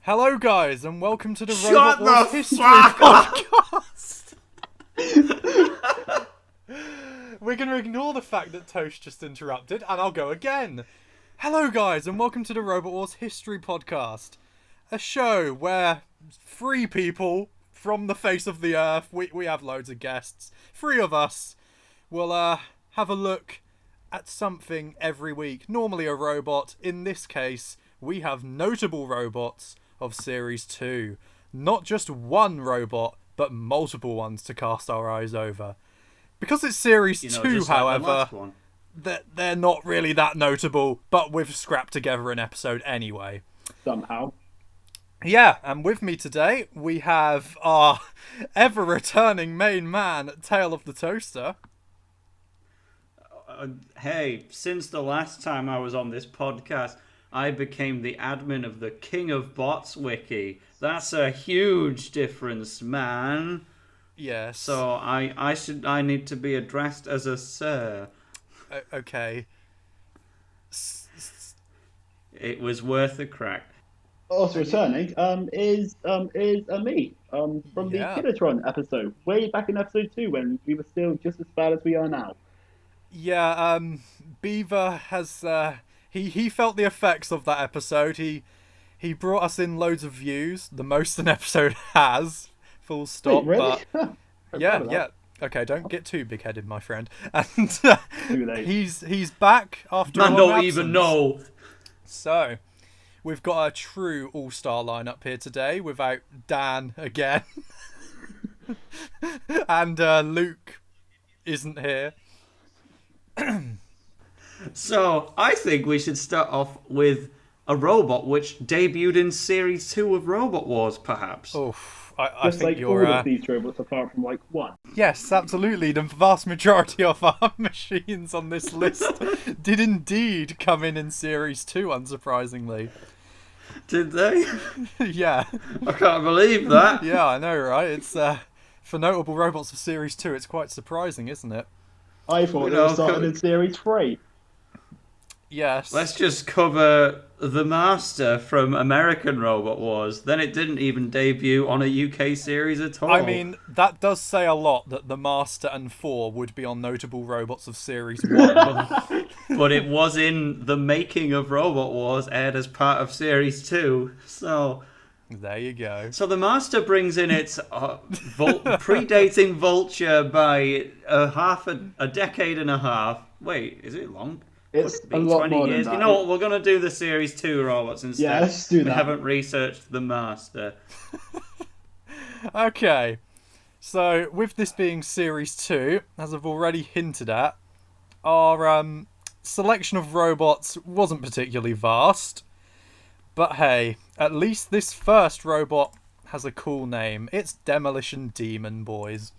Hello, guys, and welcome to the Shut Robot Wars the History fuck up! Podcast. We're going to ignore the fact that Toast just interrupted, and I'll go again. Hello, guys, and welcome to the Robot Wars History Podcast, a show where three people from the face of the earth, we have loads of guests, three of us will have a look at something every week, normally a robot. In this case, we have notable robots of Series 2. Not just one robot, but multiple ones to cast our eyes over. Because it's Series 2, however, they're not really that notable, but we've scrapped together an episode anyway. Somehow. Yeah, and with me today, we have our ever-returning main man, Tale of the Toaster. Hey, since the last time I was on this podcast, I became the admin of the King of Bots wiki. That's a huge difference, man. Yes. So I need to be addressed as a sir. Okay. It was worth a crack. Also returning is me from the Killertron episode, way back in episode 2 when we were still just as bad as we are now. Yeah, Beaver has he felt the effects of that episode. He brought us in loads of views, the most an episode has. Full stop. Wait, really? But yeah. Okay, don't get too big-headed, my friend. And he's back after a long don't absence. even know. So, we've got a true all-star lineup here today, without Dan again, and Luke isn't here. So, I think we should start off with a robot which debuted in Series 2 of Robot Wars, perhaps. I think like you're... all of these robots apart from, like, one. Yes, absolutely. The vast majority of our machines on this list did indeed come in Series 2, unsurprisingly. Did they? Yeah. I can't believe that. Yeah, I know, right? It's for notable robots of Series 2, it's quite surprising, isn't it? I thought they started in Series 3. Yes. Let's just cover the Master from American Robot Wars. Then it didn't even debut on a UK series at all. I mean, that does say a lot that the Master and 4 would be on notable robots of Series 1. But it was in the making of Robot Wars, aired as part of Series 2. So there you go. So the Master brings in its predating Vulture by a decade and a half. Wait, is it long? It's a lot 20 more years. than that. You know what? We're going to do the Series 2 robots instead. Yeah, let's do that. We haven't researched the Master. Okay. So, with this being Series 2, as I've already hinted at, our selection of robots wasn't particularly vast. But hey, at least this first robot has a cool name. It's Demolition Demon, boys.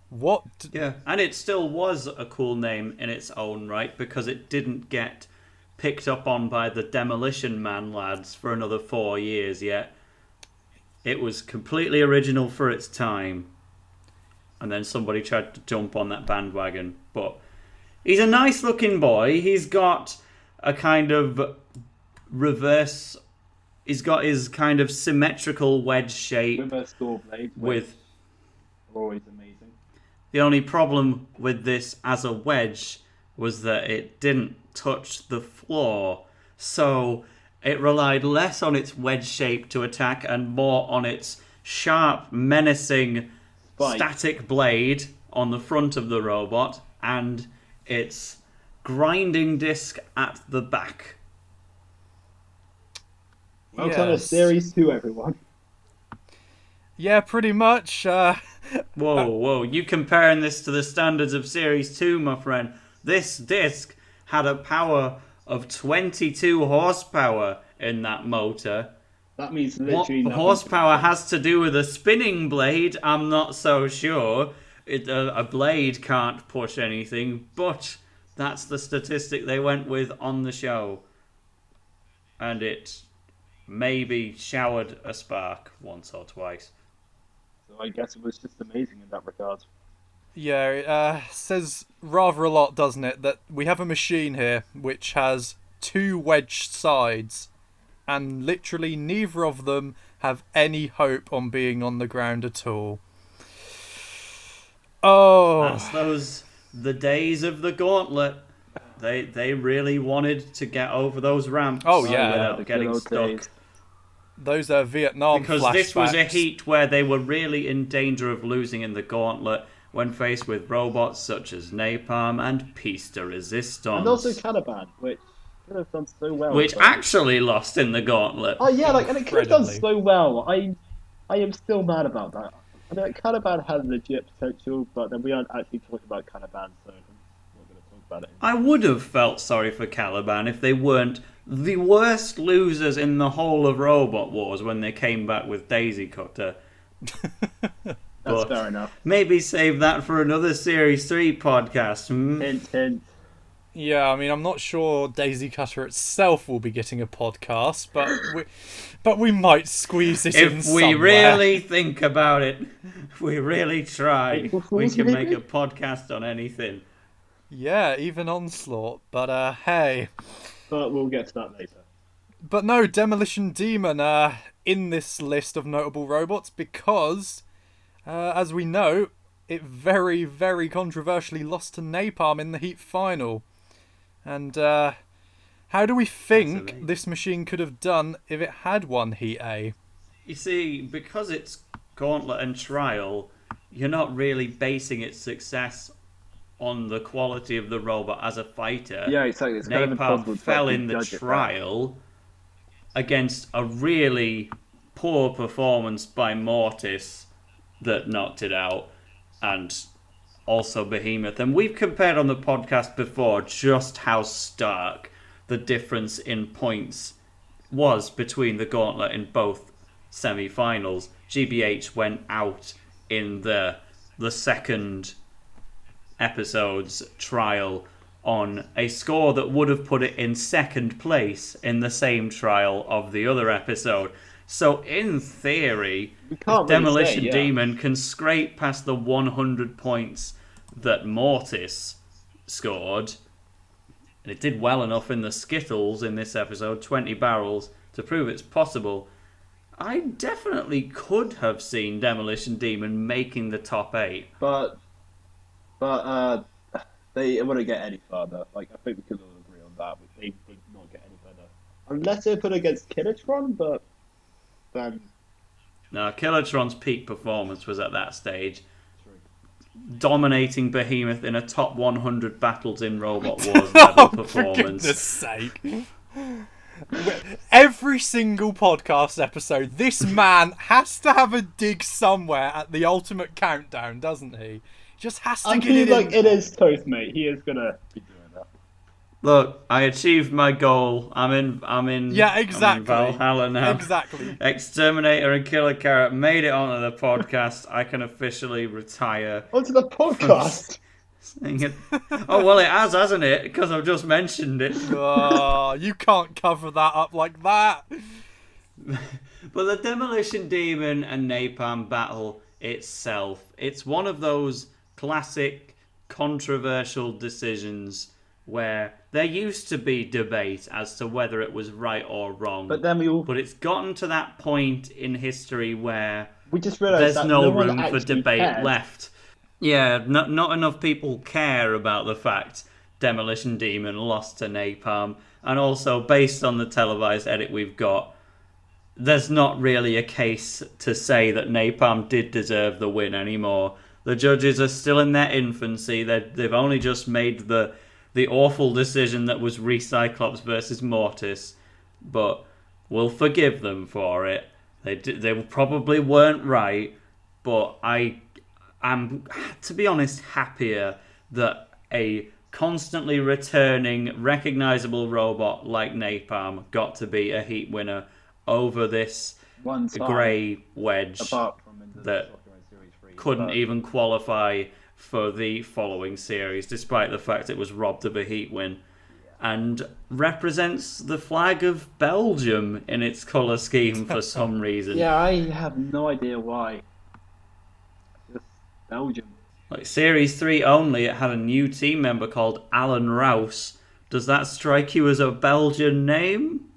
What? Yeah, and it still was a cool name in its own right because it didn't get picked up on by the Demolition Man lads for another 4 years yet. It was completely original for its time. And then somebody tried to jump on that bandwagon. But he's a nice looking boy. He's got a kind of reverse... He's got his kind of symmetrical wedge shape. Reverse door blade. With... Always amazing. The only problem with this as a wedge was that it didn't touch the floor. So it relied less on its wedge shape to attack and more on its sharp, menacing static blade on the front of the robot and its grinding disc at the back. Welcome to Series 2, everyone. Yeah, pretty much. Whoa, you comparing this to the standards of Series 2, my friend. This disc had a power of 22 horsepower in that motor. That means literally what nothing. Horsepower has to do with a spinning blade, I'm not so sure. A blade can't push anything, but that's the statistic they went with on the show. And it maybe showered a spark once or twice. So I guess it was just amazing in that regard. Yeah, it says rather a lot, doesn't it, that we have a machine here which has two wedged sides and literally neither of them have any hope on being on the ground at all. Oh, That's the days of the gauntlet. They really wanted to get over those ramps without the getting good old stuck. days. those are Vietnam Because flashbacks. this was a heat where they were really in danger of losing in the gauntlet when faced with robots such as Napalm and Piece de Resistance. And also Caliban, which could have done so well. Which but... actually lost in the gauntlet. Oh yeah, and it could have done Incredibly. so well. I am still mad about that. I mean, Caliban has legit potential, but then we aren't actually talking about Caliban, so I'm not going to talk about it. I would have felt sorry for Caliban if they weren't the worst losers in the whole of Robot Wars when they came back with Daisy Cutter. That's fair enough. Maybe save that for another Series 3 podcast. Hint, hint. Yeah, I mean, I'm not sure Daisy Cutter itself will be getting a podcast, but we might squeeze it in If somewhere. we really think about it, if we really try, April we Fools, can make maybe? a podcast on anything. Yeah, even Onslaught. But hey. But we'll get to that later. But no, Demolition Demon in this list of notable robots because, as we know, it very, very controversially lost to Napalm in the Heat final. And how do we think Absolutely. this machine could have done if it had won Heat A? You see, because it's Gauntlet and Trial, you're not really basing its success on the quality of the robot as a fighter. Yeah, exactly. It's kind of impossible Napalm to fell actually in the judge it, trial against a really poor performance by Mortis that knocked it out, and also Behemoth. And we've compared on the podcast before just how stark the difference in points was between the Gauntlet in both semi-finals. GBH went out in the second episode's trial on a score that would have put it in second place in the same trial of the other episode. So in theory, We can't if really Demolition say, yeah. Demon can scrape past the 100 points that Mortis scored, and it did well enough in the Skittles in this episode, 20 barrels, to prove it's possible, I definitely could have seen Demolition Demon making the top 8. But they wouldn't get any further. Like, I think we could all agree on that. They would not get any further. Unless they put against Killertron, but then... Now, Killertron's peak performance was at that stage, dominating Behemoth in a top 100 battles in Robot Wars level For performance. goodness sake. Every single podcast episode, this man has to have a dig somewhere at the ultimate countdown, doesn't he? Just has to I get feel it like in. it is toast, mate. He is gonna be doing that. Look, I achieved my goal. I'm in Yeah, exactly. I'm in Valhalla now. Exactly. Exterminator and Killer Carrot made it onto the podcast. I can officially retire. Onto the podcast. Saying it. Oh well, it has, hasn't it? Because I've just mentioned it. Oh, you can't cover that up like that. But the Demolition Demon and Napalm battle itself, it's one of those classic controversial decisions where there used to be debate as to whether it was right or wrong. But then But it's gotten to that point in history where we just realised there's that no one room for actually debate cared. left. Yeah, not enough people care about the fact Demolition Demon lost to Napalm. And also, based on the televised edit we've got, there's not really a case to say that Napalm did deserve the win anymore. The judges are still in their infancy. They've only just made the awful decision that was Recyclops versus Mortis. But we'll forgive them for it. They probably weren't right, but I'm, to be honest, happier that a constantly returning, recognisable robot like Napalm got to be a Heat winner over this One time, grey wedge apart from in the that Soccer in Series 3. couldn't but- even qualify for the following series, despite the fact it was robbed of a Heat win. And represents the flag of Belgium in its colour scheme for some reason. Yeah, I have no idea why. Just Belgium. Like Series 3 only, it had a new team member called Alan Rouse. Does that strike you as a Belgian name?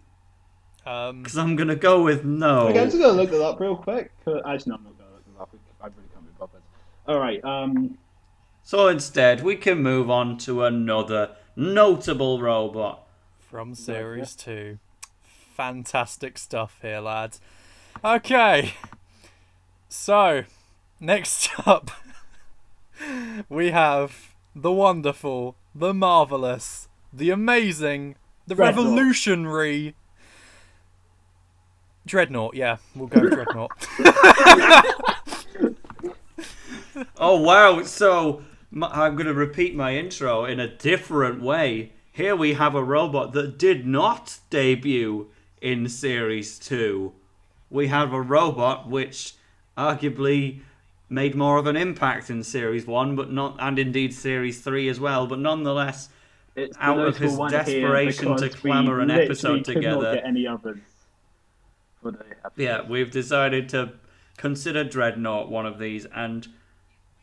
Because I'm going to go with no. Okay, I'm just gonna look that up real quick. Actually, no, I'm not gonna look that up. I really can't be bothered. All right. So instead, we can move on to another notable robot. From Series 2. Fantastic stuff here, lads. Okay. So, next up, we have the wonderful, the marvellous, the amazing, the Dreadnought. revolutionary... Dreadnought, yeah. We'll go with Dreadnought. Oh, wow. So, I'm going to repeat my intro in a different way. Here we have a robot that did not debut in Series 2. We have a robot which arguably made more of an impact in Series 1, but not, and indeed Series 3 as well, but nonetheless, It's the out of his notable one here desperation to because we clamour an literally episode could not together. get any others for the episode. Yeah, we've decided to consider Dreadnought one of these, and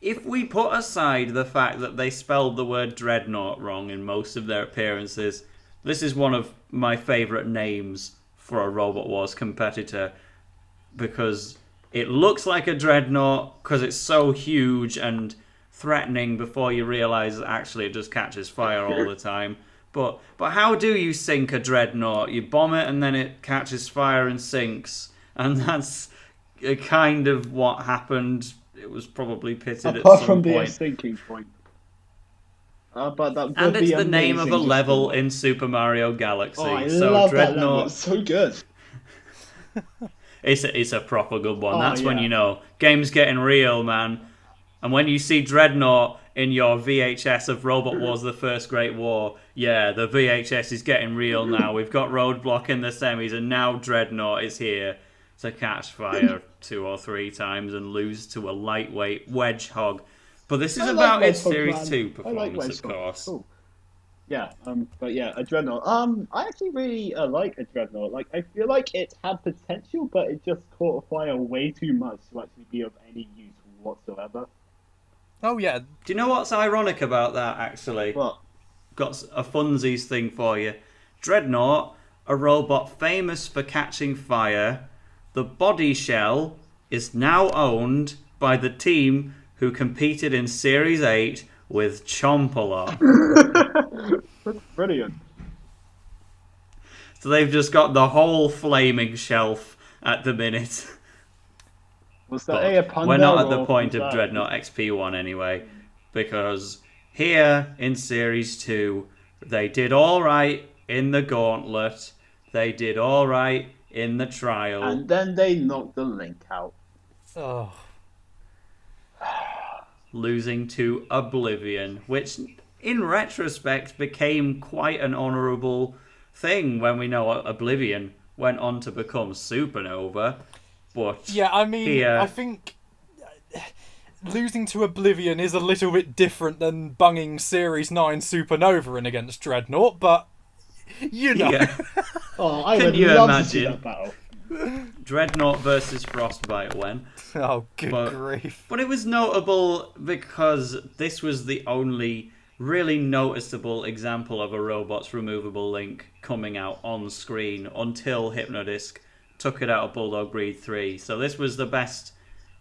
if we put aside the fact that they spelled the word Dreadnought wrong in most of their appearances, this is one of my favourite names for a Robot Wars competitor, because it looks like a Dreadnought because it's so huge and threatening before you realise that actually it just catches fire all the time. But how do you sink a Dreadnought? You bomb it and then it catches fire and sinks. And that's kind of what happened. It was probably pitted Apart at from some the point. sinking point. But that would And be it's the name of a amazing just level for- in Super Mario Galaxy. Oh, I so love that level. Dreadnought, It's so good. it's a proper good one. Oh, That's when yeah. you know game's getting real, man. And when you see Dreadnought in your VHS of Robot Wars: The First Great War, yeah, the VHS is getting real now. We've got Roadblock in the semis, and now Dreadnought is here to catch fire 2 or 3 times and lose to a lightweight Wedgehog. But this is I about like its Wedgehog, Series man. 2 I like performance, of Wedgehog. course. Cool. Yeah, but yeah, a Dreadnought. I actually really like a Dreadnought. Like, I feel like it had potential, but it just caught fire way too much to actually be of any use whatsoever. Oh, yeah. Do you know what's ironic about that, actually? But Got a funsies thing for you. Dreadnought, a robot famous for catching fire. The body shell is now owned by the team who competed in Series 8 with Chompalot. that's brilliant. So they've just got the whole flaming shelf at the minute. Was that But a pun we're there, not at the or point was of that- Dreadnought XP1 anyway, because here in Series 2, they did alright in the Gauntlet, they did alright in the Trial. And then they knocked the link out. Oh, Losing to Oblivion, which in retrospect became quite an honourable thing when we know Oblivion went on to become Supernova. But yeah, I mean, here, I think losing to Oblivion is a little bit different than bunging Series 9 Supernova in against Dreadnought, but, you know. yeah, Oh, I Can would you love to see imagine? that battle. Dreadnought versus Frostbite when. Oh, good But- grief. But it was notable because this was the only really noticeable example of a robot's removable link coming out on screen until Hypnodisc took it out of Bulldog Breed 3. So this was the best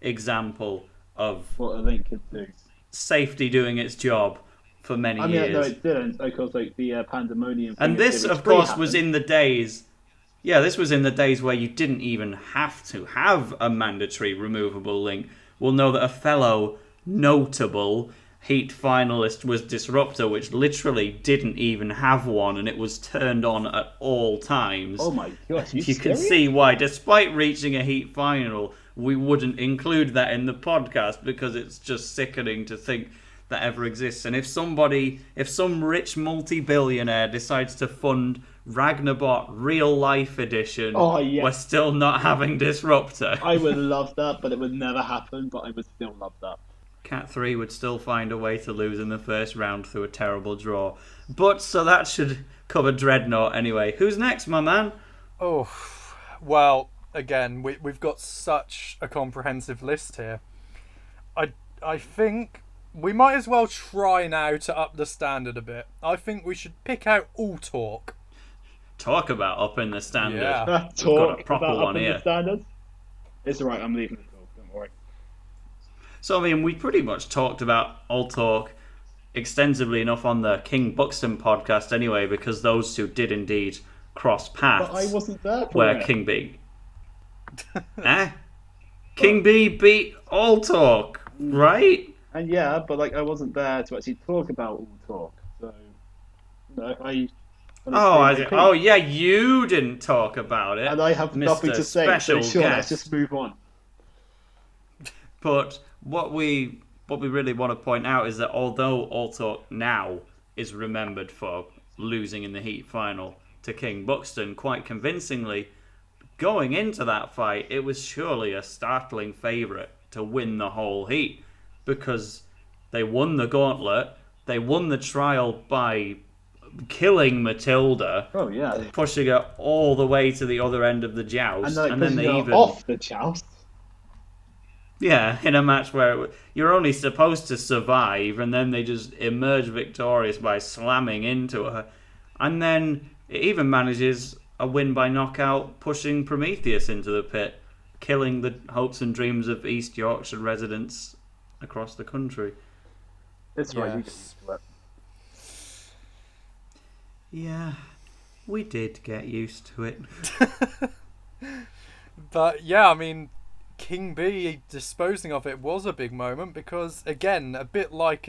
example of What a link could do. safety doing its job for many I mean, years. no, it didn't, because like the pandemonium. Thing And in this, Series of 3 course, was happened. in the days. Yeah, this was in the days where you didn't even have to have a mandatory removable link. We'll know that a fellow notable Heat finalist was Disruptor, which literally didn't even have one, and it was turned on at all times. Oh my gosh, You can see why, despite reaching a Heat final, we wouldn't include that in the podcast because it's just sickening to think that ever exists. And if some rich multi-billionaire decides to fund Ragnarbot Real Life Edition, Oh, yeah. we're still not having Disruptor. I would love that, but it would never happen. But I would still love that. Cat 3 would still find a way to lose in the first round through a terrible draw. But, so that should cover Dreadnought anyway. Who's next, my man? Oh, well, again, we've got such a comprehensive list here. I think we might as well try now to up the standard a bit. I think we should pick out All Talk. talk about up in the standard. Yeah. We've got a Talk proper about one up in here. the standards. It's alright, I'm leaving the call, don't worry. So, I mean, we pretty much talked about All Talk extensively enough on the King Buxton podcast anyway, because those two did indeed cross paths. But I wasn't there for where it. King B... King B beat All Talk, right? And yeah, but like I wasn't there to actually talk about All Talk. So, I... Oh, yeah, you didn't talk about it. And I have nothing Mr. to say, Special so sure, guest. let's just move on. But what we really want to point out is that although All Talk now is remembered for losing in the Heat final to King Buxton quite convincingly, going into that fight, it was surely a startling favourite to win the whole Heat, because they won the gauntlet, they won the trial by killing Matilda, Oh yeah, pushing her all the way to the other end of the joust, and then they even off the joust. Yeah, in a match where you're only supposed to survive, and then they just emerge victorious by slamming into her. And then it even manages a win by knockout, pushing Prometheus into the pit, killing the hopes and dreams of East Yorkshire residents across the country. It's right, you get Yes. used to it. Yeah, we did get used to it. But yeah, I mean, King B disposing of it was a big moment because, again, a bit like,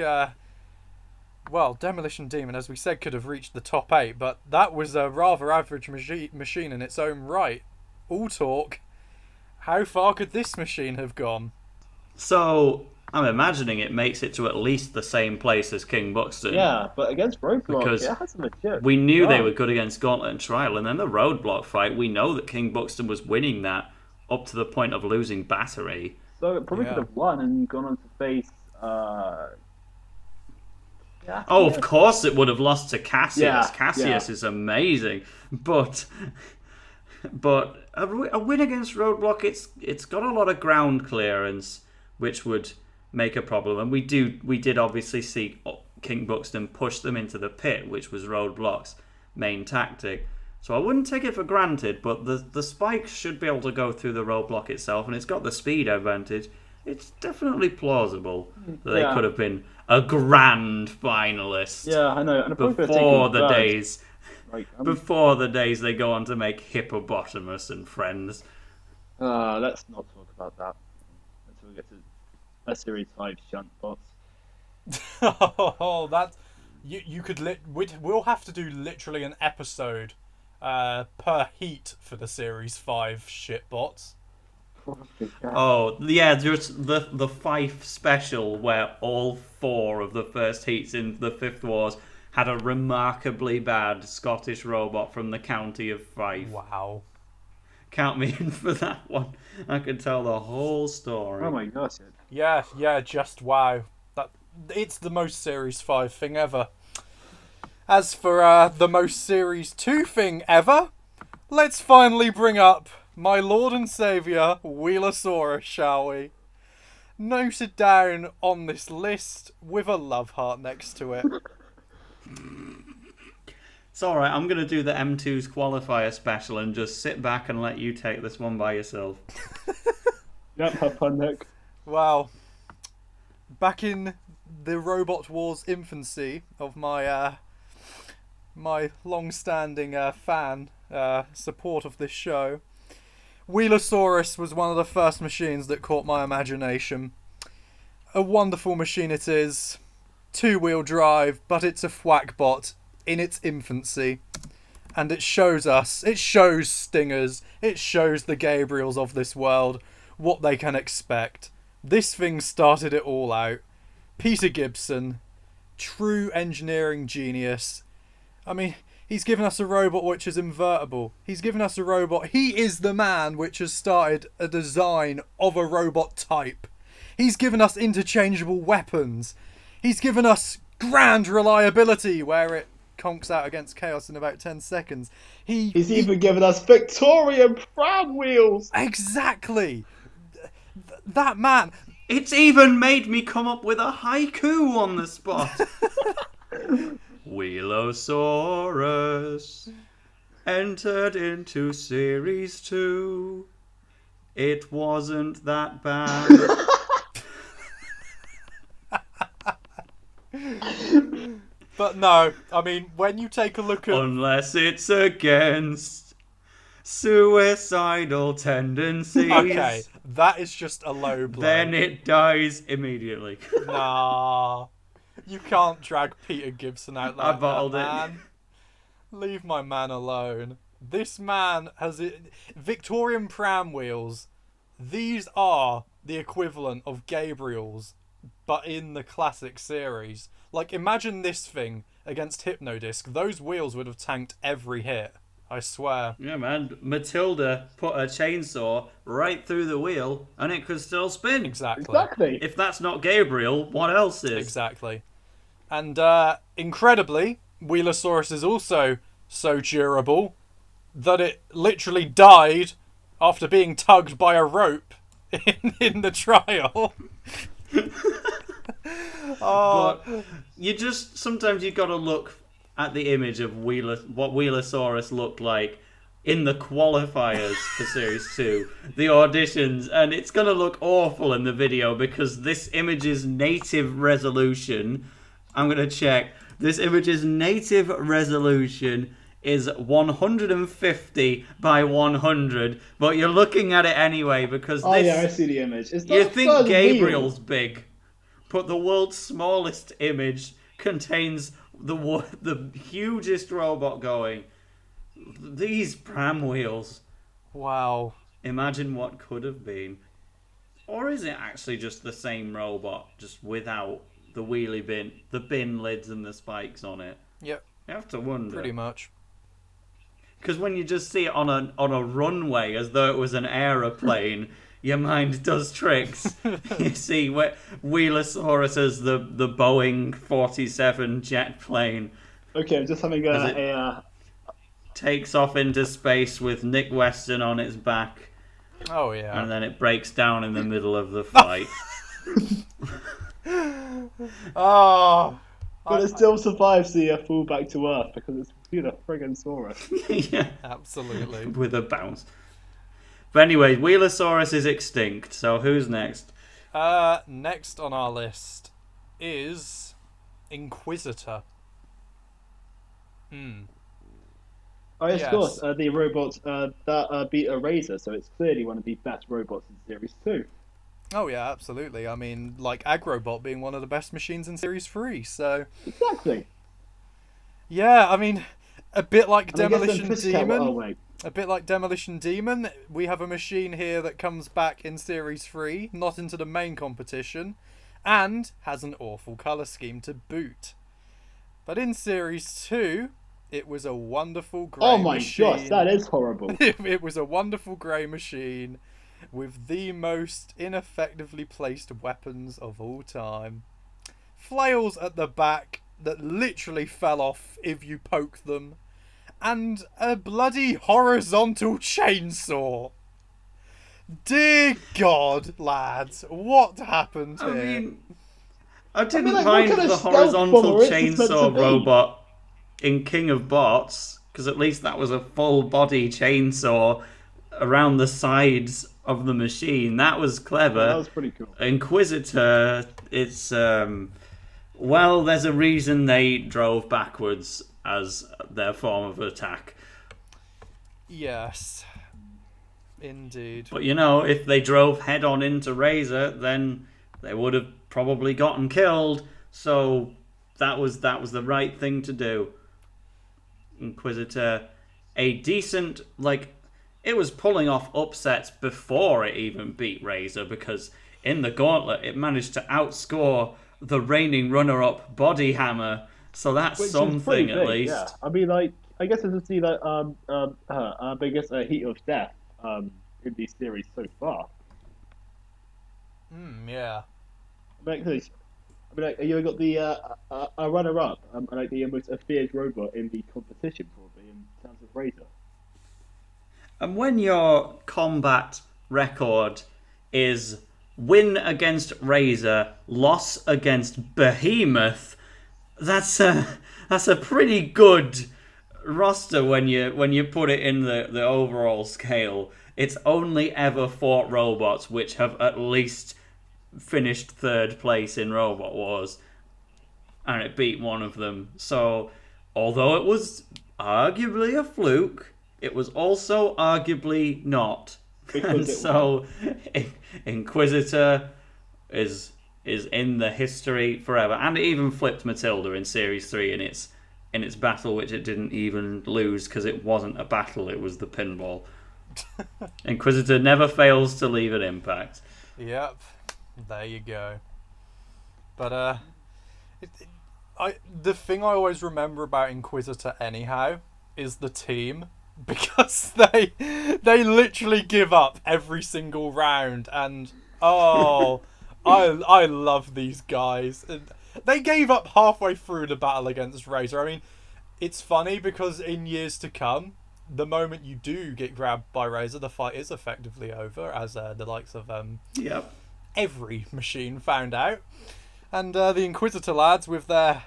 Demolition Demon, as we said, could have reached the top 8, but that was a rather average machine in its own right. All Talk, how far could this machine have gone? So, I'm imagining it makes it to at least the same place as King Buxton. Yeah, but against Roadblock, Because it has a legit. We knew they run. were good against Gauntlet and Trial, and then the Roadblock fight, we know that King Buxton was winning that up to the point of losing Battery. So it probably Yeah. could have won and gone on to face. Oh, of course it would have lost to Cassius. Yeah, Cassius yeah. is amazing, but a win against Roadblock, it's got a lot of ground clearance, which would make a problem. And we did obviously see King Buxton push them into the pit, which was Roadblock's main tactic. So I wouldn't take it for granted, but the spikes should be able to go through the Roadblock itself, and it's got the speed advantage. It's definitely plausible that they Yeah. could have been a grand finalist. Yeah, I know. And I probably could have Before taken the third. days, Like, before the days they go on to make Hippopotamus and Friends. let's not talk about that until we get to a Series 5 shunt bots. Oh, that's... You could... We'll have to do literally an episode per heat for the Series 5 shitbots. Oh, yeah, there's the Fife special where all 4 of the first heats in the Fifth Wars had a remarkably bad Scottish robot from the county of Fife. Wow. Count me in for that one. I could tell the whole story. Oh my gosh. Yeah, just wow. It's the most Series 5 thing ever. As for the most Series 2 thing ever, let's finally bring up my Lord and Saviour, Wheelosaurus, shall we? Noted down on this list with a love heart next to it. It's alright, I'm going to do the M2's qualifier special and just sit back and let you take this one by yourself. Yep, have fun, Nick. Wow. Back in the Robot Wars infancy of my my long-standing fan support of this show, Wheelosaurus was one of the first machines that caught my imagination. A wonderful machine it is. 2-wheel drive, but it's a thwackbot in its infancy. And it shows Stingers, it shows the Gabriels of this world what they can expect. This thing started it all out. Peter Gibson, true engineering genius. I mean, he's given us a robot which is invertible. He's given us a robot. He is the man which has started a design of a robot type. He's given us interchangeable weapons. He's given us grand reliability where it conks out against Chaos in about 10 seconds. He's even given us Victorian pram wheels! Exactly! That man... It's even made me come up with a haiku on the spot. Wheelosaurus. entered into Series 2. It wasn't that bad. But no, I mean, when you take a look at... Unless it's against suicidal tendencies. Okay, that is just a low blow. Then it dies immediately. Nah. You can't drag Peter Gibson out like I bottled that, it. man. Leave my man alone. This man has... Victorian pram wheels. These are the equivalent of Gabriel's, but in the classic series. Like, imagine this thing against Hypnodisc. Those wheels would have tanked every hit. I swear. Yeah, man. Matilda put a chainsaw right through the wheel and it could still spin. Exactly. If that's not Gabriel, what else is? Exactly. And incredibly, Wheelosaurus is also so durable that it literally died after being tugged by a rope in the trial. But sometimes you got to look at the image of what Wheelosaurus looked like in the qualifiers for Series 2, the auditions, and it's going to look awful in the video because this image's native resolution, I'm going to check, this image's native resolution is 150 by 100, but you're looking at it anyway because I see the image. You think Gabriel's big, but the world's smallest image contains the hugest robot going. These pram wheels. Wow. Imagine what could have been. Or is it actually just the same robot, just without the wheelie bin, the bin lids and the spikes on it? Yep. You have to wonder. Pretty much. Because when you just see it on a runway as though it was an aeroplane, your mind does tricks. You see Wheelosaurus as the Boeing 47 jet plane. Okay, I'm just having a takes off into space with Nick Weston on its back. Oh, yeah. And then it breaks down in the middle of the fight. Oh. But it still survives the fall back to Earth because it's a friggin' Saurus. Yeah. Absolutely. With a bounce. But anyway, Wheelosaurus is extinct, so who's next? Next on our list is Inquisitor. Oh, yes, Yes. of course. The robot that beat a Razor, so it's clearly one of the best robots in Series 2. Oh, yeah, absolutely. I mean, like, Agrobot being one of the best machines in Series 3, so... Exactly. Yeah, I mean, a bit like And I guess Demolition then Pussycat- Demon. Oh, wait. A bit like Demolition Demon, we have a machine here that comes back in Series 3, not into the main competition, and has an awful colour scheme to boot. But in Series 2, it was a wonderful grey machine. Oh my gosh, that is horrible. It was a wonderful grey machine with the most ineffectively placed weapons of all time. Flails at the back that literally fell off if you poke them. And a bloody horizontal chainsaw. Dear God, lads, what happened here? I mean, I didn't like, mind what kind the of stealth horizontal bomber is this meant to chainsaw be? robot in King of Bots, because at least that was a full body chainsaw around the sides of the machine. That was clever. That was pretty cool. Inquisitor, it's well, there's a reason they drove backwards as their form of attack. Yes, indeed. But you know, if they drove head on into Razor, then they would have probably gotten killed. So that was the right thing to do. Inquisitor, a decent, like, it was pulling off upsets before it even beat Razor, because in the gauntlet it managed to outscore the reigning runner-up Body Hammer. So that's Which is something pretty at big, least. Yeah. I mean, like, I guess it's to see that biggest Heat of Death in the series so far. Yeah. I mean, like, you got the a runner-up, like the most feared robot in the competition, probably in terms of Razor. And when your combat record is win against Razor, loss against Behemoth, that's a pretty good roster, when you put it in the overall scale, it's only ever fought robots which have at least finished third place in Robot Wars, and it beat one of them. So, although it was arguably a fluke, it was also arguably not. And so, Inquisitor is in the history forever, and it even flipped Matilda in Series 3 in its battle, which it didn't even lose because it wasn't a battle, it was the pinball. Inquisitor never fails to leave an impact. Yep, there you go. But the thing I always remember about Inquisitor anyhow is the team, because they literally give up every single round, and I love these guys. They gave up halfway through the battle against Razor. I mean, it's funny because in years to come, the moment you do get grabbed by Razor, the fight is effectively over, as the likes of every machine found out. And the Inquisitor lads, with their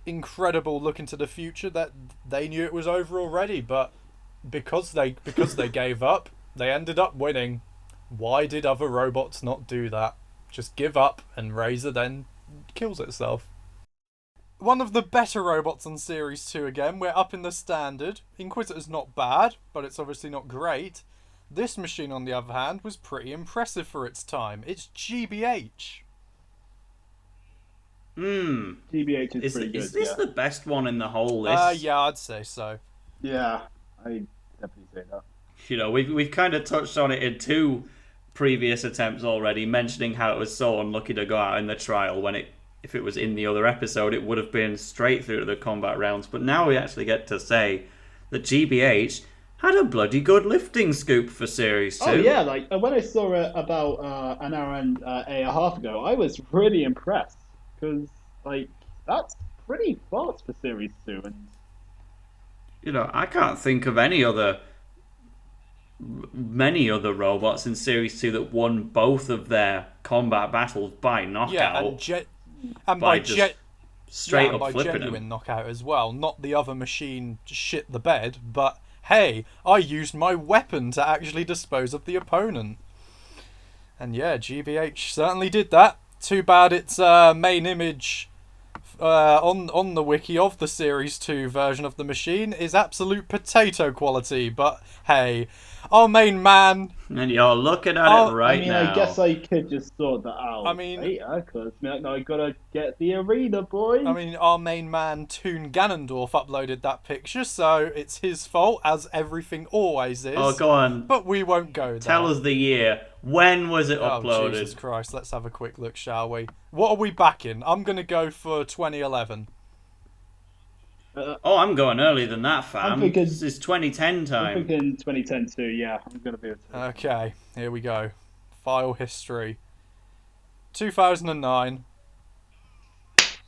incredible look into the future, that they knew it was over already, but because they gave up, they ended up winning. Why did other robots not do that? Just give up, and Razor then kills itself. One of the better robots on Series 2 again. We're up in the standard. Inquisitor's not bad, but it's obviously not great. This machine, on the other hand, was pretty impressive for its time. It's GBH. GBH is pretty good. Is this the best one in the whole list? Yeah, I'd say so. Yeah, I definitely say that. You know, we've kind of touched on it in 2 previous attempts already, mentioning how it was so unlucky to go out in the trial when if it was in the other episode, it would have been straight through to the combat rounds. But now we actually get to say that GBH had a bloody good lifting scoop for Series 2. Oh yeah, like when I saw it about an hour and a half ago, I was really impressed, because like that's pretty fast for Series 2, and you know, I can't think of many other robots in Series 2 that won both of their combat battles by knockout. Yeah, and by straight up flipping genuine them. knockout as well. Not the other machine shit the bed, but hey, I used my weapon to actually dispose of the opponent. And yeah, GBH certainly did that. Too bad its main image on the wiki of the Series 2 version of the machine is absolute potato quality, but hey, our main man... And you're looking at it right now. I guess I could just sort that out. I mean... later, because I gotta get the arena, boys. I mean, our main man, Toon Ganondorf, uploaded that picture, so it's his fault, as everything always is. Oh, go on. But we won't go there. Tell us the year. When was it uploaded? Oh, Jesus Christ. Let's have a quick look, shall we? What are we backing? I'm going to go for 2011. I'm going earlier than that, fam. I'm thinking, this is 2010 time. I'm thinking 2010 too, yeah. I'm going to be able to... Okay, here we go. File history. 2009.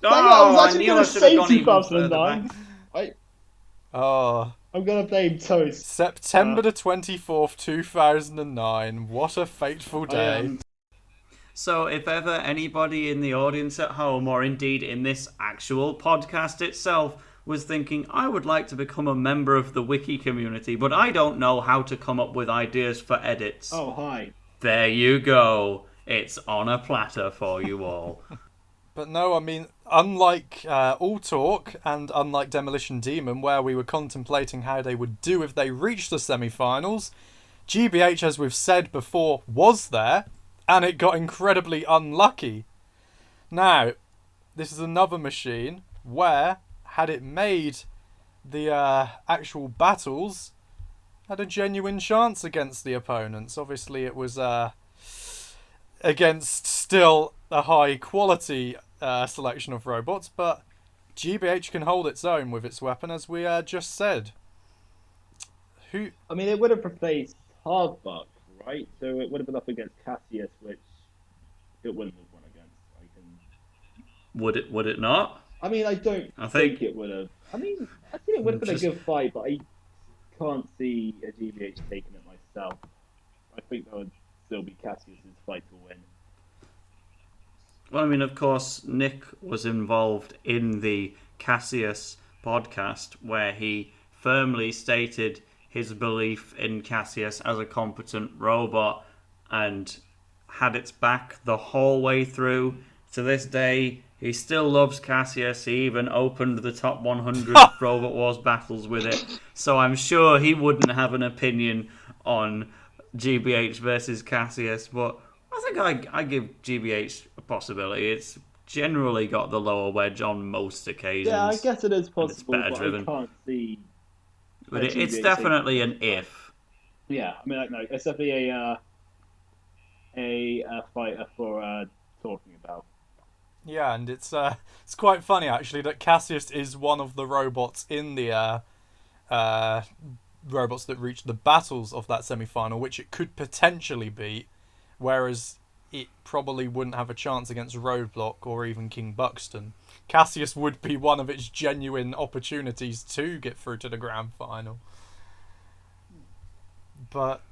I was actually going to say 2009. I'm going to blame Toast. September the 24th, 2009. What a fateful day. So if ever anybody in the audience at home, or indeed in this actual podcast itself, was thinking, I would like to become a member of the wiki community, but I don't know how to come up with ideas for edits. Oh, hi. There you go. It's on a platter for you all. But no, I mean, unlike All Talk and unlike Demolition Demon, where we were contemplating how they would do if they reached the semi-finals, GBH, as we've said before, was there, and it got incredibly unlucky. Now, this is another machine where, had it made the actual battles, had a genuine chance against the opponents. Obviously, it was against still a high quality selection of robots, but GBH can hold its own with its weapon, as we just said. I mean, it would have replaced Hardbuck, right? So it would have been up against Cassius, which it wouldn't have won against. Would it not? I mean, I think it would have. I mean, I think it would have been a good fight, but I can't see a GBH taking it myself. I think that would still be Cassius's fight to win. Well, I mean, of course, Nick was involved in the Cassius podcast where he firmly stated his belief in Cassius as a competent robot and had its back the whole way through. To this day, he still loves Cassius. He even opened the top 100 Robot Wars battles with it. So I'm sure he wouldn't have an opinion on GBH versus Cassius. But I think I give GBH a possibility. It's generally got the lower wedge on most occasions. Yeah, I guess it is possible, it's better but driven. I can't see. But it's definitely an if. Yeah, I mean, like, no, it's definitely a fighter for talking about. Yeah, and it's quite funny actually that Cassius is one of the robots in the robots that reached the battles of that semi-final, which it could potentially beat, whereas it probably wouldn't have a chance against Roadblock or even King Buxton. Cassius would be one of its genuine opportunities to get through to the grand final. But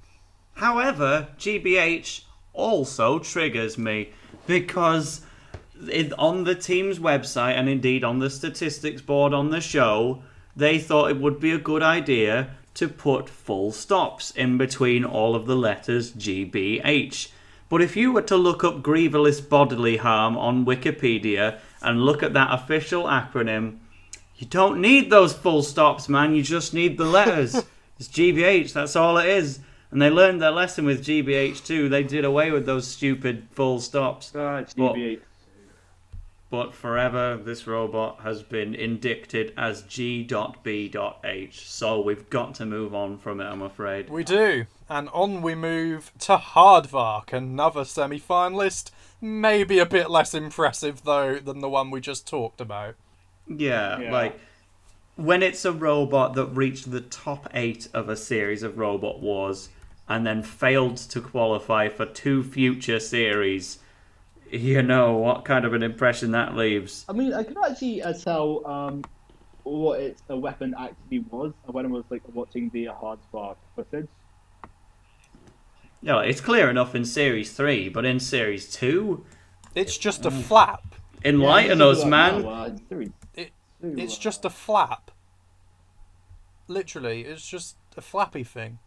however, GBH also triggers me because on the team's website and indeed on the statistics board on the show, they thought it would be a good idea to put full stops in between all of the letters GBH. But if you were to look up grievous bodily harm on Wikipedia and look at that official acronym, you don't need those full stops, man. You just need the letters. It's GBH, that's all it is. And they learned their lesson with GBH too. They did away with those stupid full stops. It's GBH. But forever, this robot has been indicted as G.B.H. So we've got to move on from it, I'm afraid. we do. And on we move to Hardvark, another semi-finalist. Maybe a bit less impressive, though, than the one we just talked about. Yeah, like, when it's a robot that reached the top 8 of a series of Robot Wars and then failed to qualify for 2 future series, you know what kind of an impression that leaves. I mean, I could actually tell what its a weapon actually was when I was like watching the Hardvark footage. Yeah, it's clear enough in Series 3, but in Series 2... It's just a flap. Enlighten us, man. It's just a flap. Literally, it's just a flappy thing.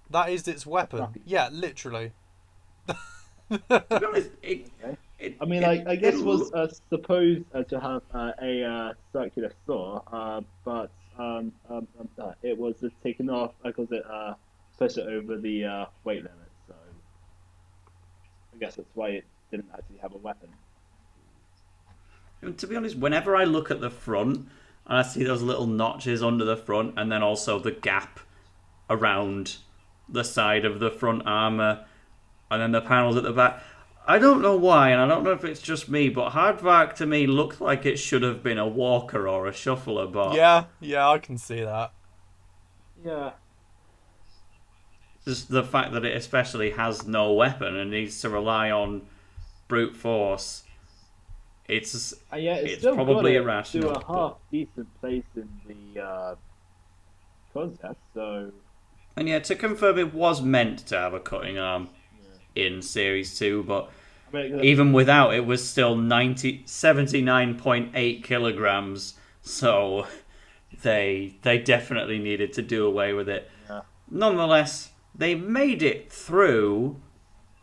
That is its weapon. Yeah, literally. I mean, I guess it was supposed to have a circular saw, but it was just taken off because it pushed it over the weight limit. So I guess that's why it didn't actually have a weapon. To be honest, whenever I look at the front and I see those little notches under the front and then also the gap around the side of the front armour and then the panels at the back, I don't know why, and I don't know if it's just me, but Hardvark to me looked like it should have been a walker or a shuffler bot. Yeah, I can see that. Yeah. Just the fact that it especially has no weapon and needs to rely on brute force. It's still probably got irrational. to a half decent place in the contest, so. And yeah, to confirm, it was meant to have a cutting arm in Series 2, but even without, it was still 79.8 kilograms, so they definitely needed to do away with it. Yeah. Nonetheless, they made it through,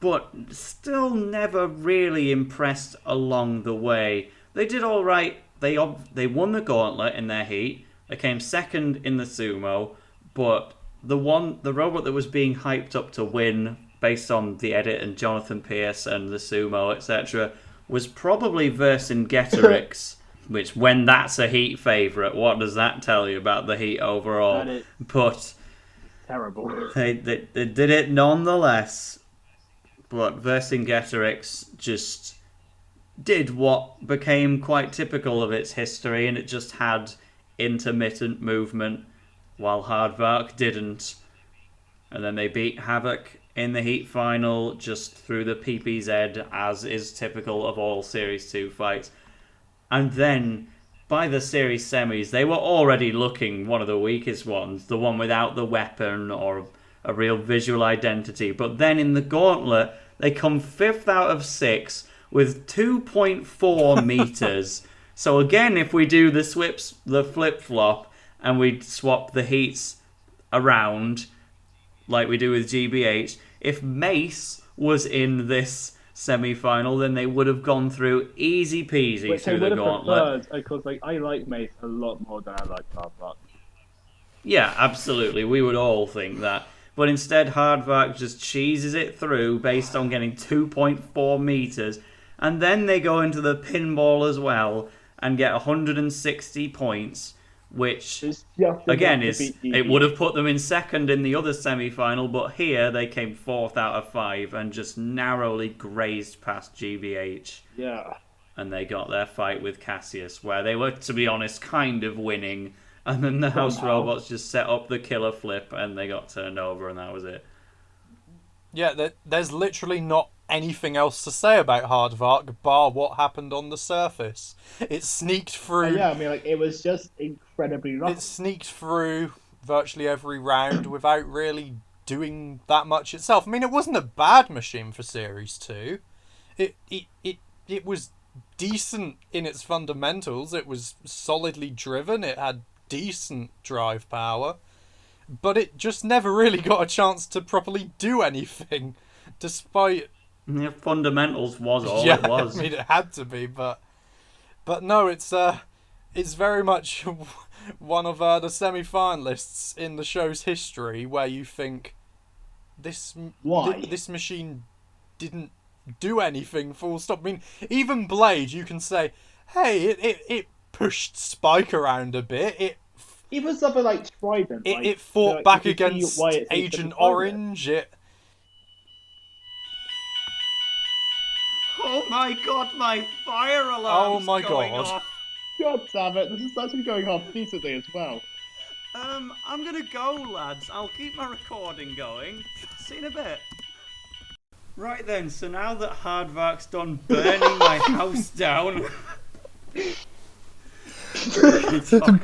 but still never really impressed along the way. They did all right. They won the gauntlet in their heat. They came second in the sumo, but the robot that was being hyped up to win based on the edit and Jonathan Pierce and the sumo, etc., was probably Vercingetorix, which, when that's a heat favourite, what does that tell you about the heat overall? But terrible. They did it nonetheless. But Vercingetorix just did what became quite typical of its history, and it just had intermittent movement, while Hardvark didn't. And then they beat Havoc in the heat final just through the PPZ, as is typical of all Series 2 fights. And then, by the Series semis, they were already looking one of the weakest ones, the one without the weapon or a real visual identity. But then in the gauntlet, they come 5th out of 6 with 2.4 meters. So again, if we do the flip-flop and we'd swap the heats around like we do with GBH. If Mace was in this semi-final, then they would have gone through easy peasy Which I through would the have gauntlet. preferred, because like I like Mace a lot more than I like Hardvark. Yeah, absolutely. We would all think that. But instead, Hardvark just cheeses it through based on getting 2.4 meters. And then they go into the pinball as well and get 160 points, which, It's just again, enough to is beat it DB. would have put them in second in the other semi-final, but here they came 4th out of 5 and just narrowly grazed past GBH. Yeah. And they got their fight with Cassius, where they were, to be honest, kind of winning. And then the house Somehow. robots just set up the killer flip, and they got turned over, and that was it. Yeah, there's literally not anything else to say about Hardvark bar what happened on the surface. It sneaked through. Yeah, I mean, like, it was just incredibly rough. It sneaked through virtually every round without really doing that much itself. I mean, it wasn't a bad machine for Series 2. It was decent in its fundamentals. It was solidly driven. It had decent drive power. But it just never really got a chance to properly do anything, despite... The fundamentals was all yeah, it was. I mean, it had to be, but no, it's very much one of the semi-finalists in the show's history where you think Why? this machine didn't do anything. Full stop. I mean, even Blade, you can say, hey, it pushed Spike around a bit. Even something like Trident. It fought back against Agent Orange. Oh my god, my fire alarm's Oh my going God. off. God damn it, this is actually going off decently as well. I'm gonna go, lads. I'll keep my recording going. See you in a bit. Right then, so now that Hardvark's done burning my house down...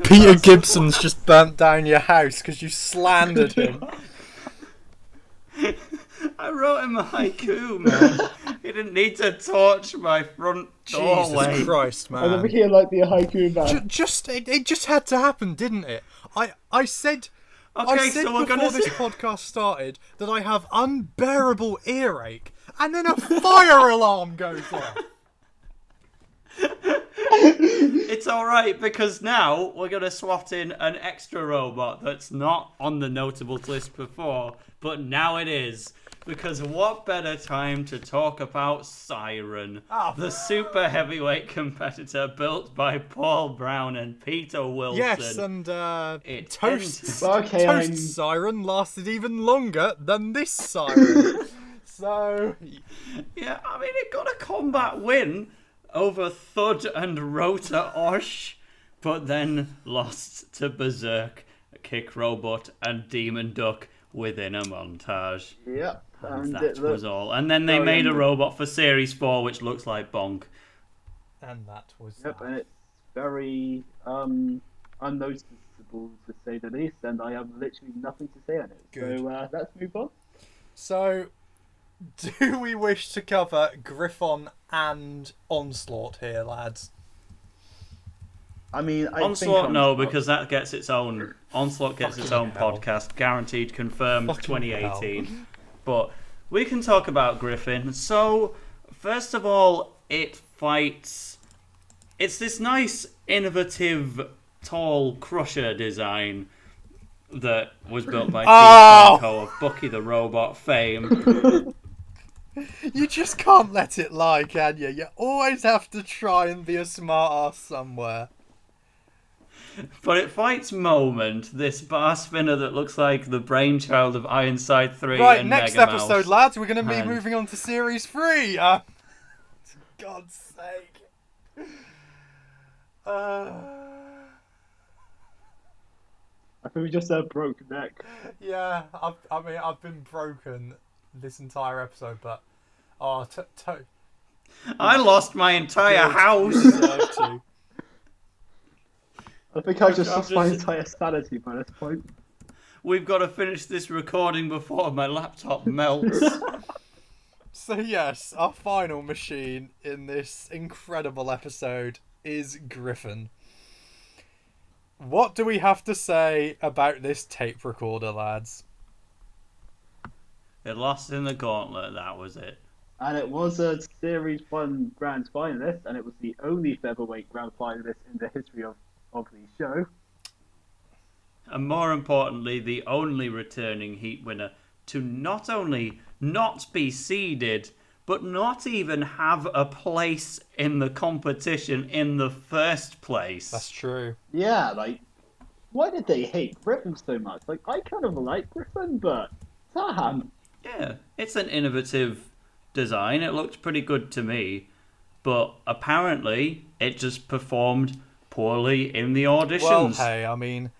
Peter Gibson's just burnt down your house because you slandered him. I wrote him a haiku, man. He didn't need to torch my front doorway. Jesus Christ, I never man. hear like the haiku man. It just had to happen, didn't it? I said Okay, so we're before gonna this podcast started that I have unbearable earache, and then a fire alarm goes off. It's alright, because now we're going to swat in an extra robot that's not on the notables list before, but now it is. Because what better time to talk about Siren, the super heavyweight competitor built by Paul Brown and Peter Wilson. Yes, and Toast's Okay, Siren lasted even longer than this Siren. So... Yeah, I mean, it got a combat win over Thud and Rota Osh, but then lost to Berserk, Kick Robot, and Demon Duck within a montage. Yep. And that was all. And then they made a robot for Series 4, which looks like Bonk. And that was Yep, that. and it's very unnoticeable to say the least, and I have literally nothing to say on it. Good. So let's move on. So, do we wish to cover Griffon and Onslaught here, lads? I mean, I Onslaught, think no, because that gets its own. Onslaught gets its own hell. podcast, guaranteed, confirmed, Fucking 2018. But we can talk about Griffin. So, first of all, it fights. It's this nice, innovative, tall crusher design that was built by Team Funko of Bucky the Robot fame. You just can't let it lie, can you? You always have to try and be a smart ass somewhere. But it fights Moment, this bar spinner that looks like the brainchild of Ironside 3 Right, and next Mega episode, Mouse. lads, we're going to be And- moving on to Series 3. God's sake. I think we just said broke neck. Yeah, I've been broken this entire episode, but... Oh, I lost my entire house. deserve to. I think I just I've lost my just- entire sanity by this point. We've got to finish this recording before my laptop melts. So yes, our final machine in this incredible episode is Griffin. What do we have to say about this tape recorder, lads? It lost in the gauntlet, that was it. And it was a Series 1 Grand Finalist, and it was the only featherweight Grand Finalist in the history of the show. And more importantly, the only returning heat winner to not only not be seeded, but not even have a place in the competition in the first place. That's true. Yeah, like, why did they hate Griffin so much? Like, I kind of like Griffin, but damn. Yeah, it's an innovative design. It looked pretty good to me. But apparently, it just performed poorly in the auditions. Well, hey, I mean,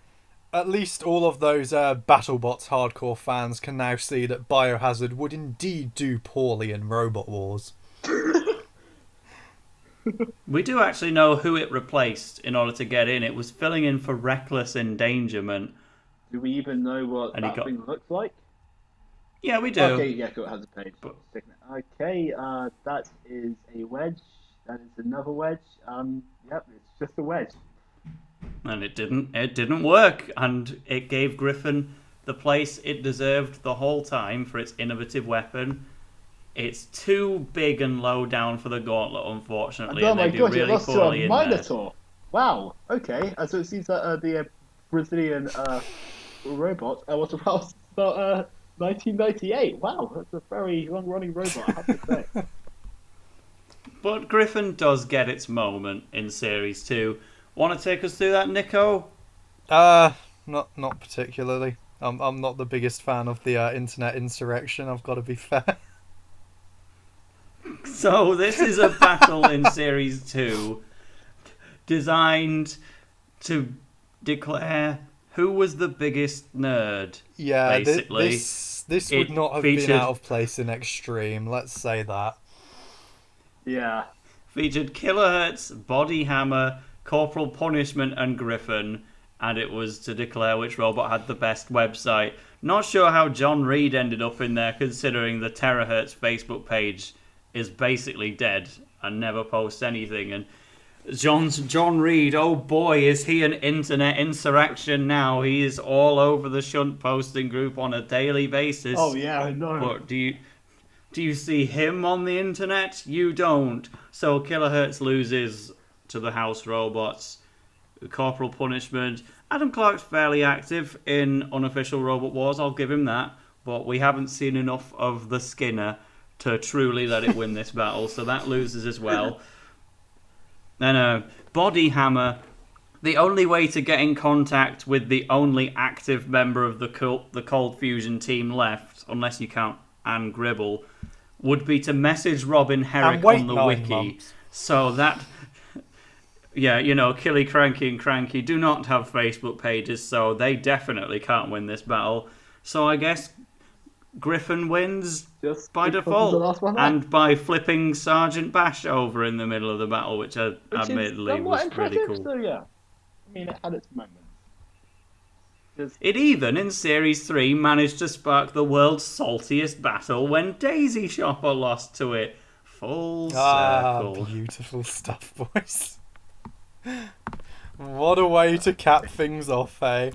at least all of those BattleBots hardcore fans can now see that Biohazard would indeed do poorly in Robot Wars. We do actually know who it replaced in order to get in. It was filling in for Reckless Endangerment. Do we even know what that thing looks like? Yeah, we do. Okay, yeah, cool, it has a page. Okay, that is a wedge. That is another wedge. Yep, it's just a wedge. And it didn't work, and it gave Griffin the place it deserved the whole time for its innovative weapon. It's too big and low down for the gauntlet, unfortunately, and they do really poorly in there. Minotaur. Wow. Okay, so it seems that the Brazilian robot was around about 1998. Wow, that's a very long-running robot, I have to say. But Griffin does get its moment in Series 2. Want to take us through that, Nico? Not particularly. I'm not the biggest fan of the internet insurrection, I've got to be fair. So this is a battle in Series 2 designed to declare who was the biggest nerd. Yeah, basically. this would not have been out of place in Extreme, let's say that. Yeah. Featured Kilohertz, Body Hammer, Corporal Punishment and Griffin, and it was to declare which robot had the best website. Not sure how John Reed ended up in there, considering the Terahertz Facebook page is basically dead and never posts anything. And John Reed, oh boy, is he an internet insurrection now. He is all over the Shunt posting group on a daily basis. Oh yeah, I know. But do you see him on the internet? You don't. So Kilohertz loses to the House Robots. Corporal Punishment. Adam Clark's fairly active in unofficial Robot Wars, I'll give him that. But we haven't seen enough of the Skinner to truly let it win this battle, so that loses as well. Then Body Hammer. The only way to get in contact with the only active member of the Cold Fusion team left, unless you count Anne Gribble, would be to message Robin Herrick on the wiki. Months. So that... Yeah, you know, Killy, Cranky and Cranky do not have Facebook pages, so they definitely can't win this battle. So I guess Griffin wins Just by default, and by flipping Sergeant Bash over in the middle of the battle, which admittedly was really cool. So yeah, I mean, it had its moments. It even, in Series 3, managed to spark the world's saltiest battle when Daisy Chopper lost to it. Full circle. Beautiful stuff, boys. What a way to cap things off, eh?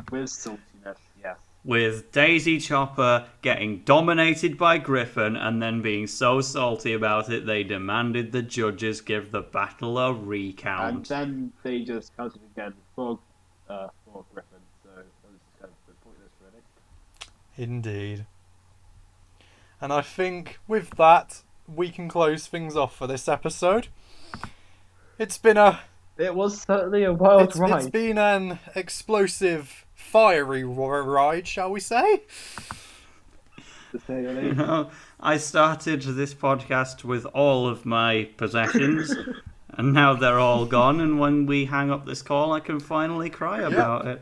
With saltiness, yes. With Daisy Chopper getting dominated by Griffin and then being so salty about it, they demanded the judges give the battle a recount. And then they just counted again for Griffin, so it was just kind of pointless, really. Indeed. And I think with that, we can close things off for this episode. It was certainly a wild ride. It's been an explosive, fiery ride, shall we say? To say the You least. know, I started this podcast with all of my possessions, and now they're all gone, and when we hang up this call, I can finally cry about it.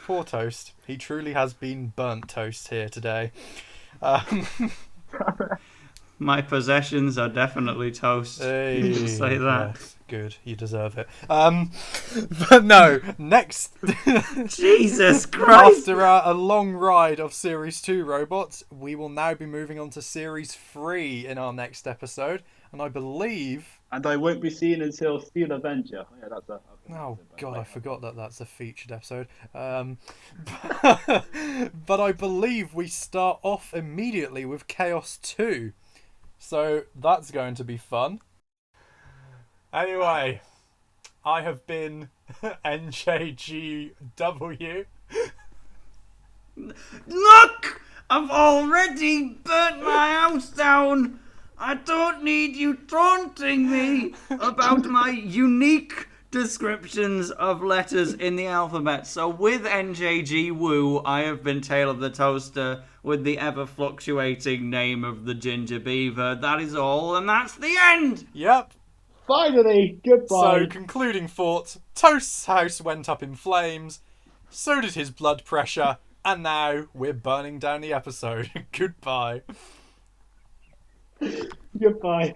Poor Toast. He truly has been burnt toast here today. My possessions are definitely toast. Hey, Just say that. yes, good. You deserve it. But no, next. Jesus Christ! After a long ride of Series 2 robots, we will now be moving on to Series 3 in our next episode. And I believe... And I won't be seen until Steel Avenger. Oh, yeah, that's a... Oh, God, I forgot that that's a featured episode. But I believe we start off immediately with Chaos 2. So that's going to be fun. Anyway, I have been NJGW. Look! I've already burnt my house down! I don't need you taunting me about my unique descriptions of letters in the alphabet. So with NJG Woo, I have been Tail of the Toaster with the ever-fluctuating name of the Ginger Beaver. That is all, and that's the end! Yep. Finally, goodbye. So, concluding thoughts, Toast's house went up in flames, so did his blood pressure, and now we're burning down the episode. Goodbye. Goodbye.